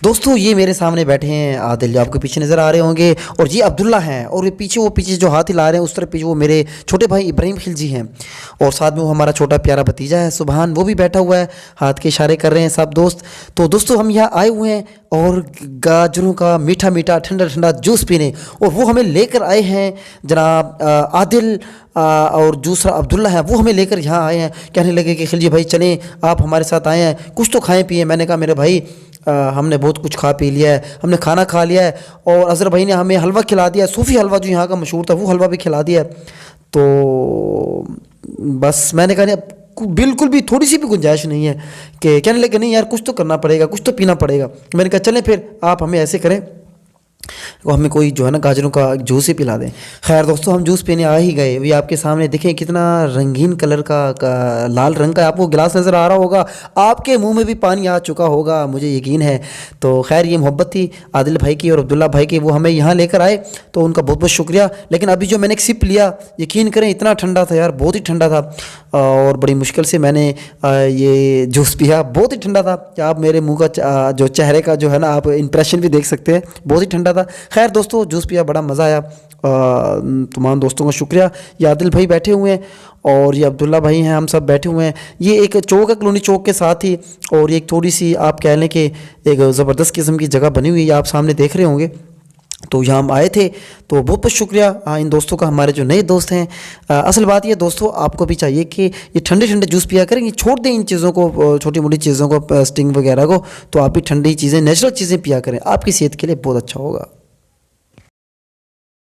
दोस्तों ये मेरे सामने बैठे हैं आदिल, जो आपको पीछे नज़र आ रहे होंगे, और ये अब्दुल्ला हैं, और ये पीछे वो पीछे जो हाथ हिला रहे हैं उस तरफ पीछे वो मेरे छोटे भाई इब्राहिम खिलजी हैं, और साथ में वो हमारा छोटा प्यारा भतीजा है सुबहान, वो भी बैठा हुआ है, हाथ के इशारे कर रहे हैं सब दोस्त। तो दोस्तों हम यहाँ आए हुए हैं और गाजरों का मीठा मीठा ठंडा ठंडा जूस पीने, और वो हमें लेकर आए हैं जनाब आदिल और दूसरा अब्दुल्ला है, वो हमें लेकर यहाँ आए हैं। कहने लगे कि खिलजी भाई चलें, आप हमारे साथ आए हैं, कुछ तो खाएं पिए। मैंने कहा मेरे भाई हमने बहुत कुछ खा पी लिया है, हमने खाना खा लिया है, और अज़हर भाई ने हमें हलवा खिला दिया, सूफ़ी हलवा जो यहाँ का मशहूर था, वो हलवा भी खिला दिया। तो बस मैंने कहा बिल्कुल भी थोड़ी सी भी गुंजाइश नहीं है कि कहने लगे नहीं यार कुछ तो करना पड़ेगा, कुछ तो पीना पड़ेगा। मैंने कहा चलें फिर आप हमें ऐसे करें, वो हमें कोई जो है ना गाजरों का जूस ही पिला दें। खैर दोस्तों हम जूस पीने आ ही गए। अभी आपके सामने देखें कितना रंगीन कलर का लाल रंग का आपको गिलास नज़र आ रहा होगा, आपके मुंह में भी पानी आ चुका होगा, मुझे यकीन है। तो खैर ये मोहब्बत थी आदिल भाई की और अब्दुल्ला भाई की, वो हमें यहाँ लेकर आए, तो उनका बहुत बहुत शुक्रिया। लेकिन अभी जो मैंने एक सिप लिया, यकीन करें इतना ठंडा था यार, बहुत ही ठंडा था, और बड़ी मुश्किल से मैंने ये जूस पिया, बहुत ही ठंडा था। क्या आप मेरे मुँह का जो चेहरे का जो है ना आप इंप्रेशन भी देख सकते हैं, बहुत ही ठंडा था। खैर दोस्तों जूस पिया, बड़ा मज़ा आया। तमाम दोस्तों का शुक्रिया। ये आदिल भाई बैठे हुए हैं और ये अब्दुल्ला भाई हैं, हम सब बैठे हुए हैं। ये एक चौक है कॉलोनी चौक के साथ ही, और ये एक थोड़ी सी आप कह लें कि एक ज़बरदस्त किस्म की जगह बनी हुई है, आप सामने देख रहे होंगे। तो यहाँ हम आए थे, तो बहुत बहुत शुक्रिया इन दोस्तों का, हमारे जो नए दोस्त हैं। असल बात ये दोस्तों आपको भी चाहिए कि ये ठंडे ठंडे जूस पिया करें, ये छोड़ दें इन चीज़ों को, छोटी मोटी चीज़ों को, स्टिंग वगैरह को, तो आप भी ठंडी चीज़ें नेचुरल चीज़ें पिया करें, आपकी सेहत के लिए बहुत अच्छा होगा।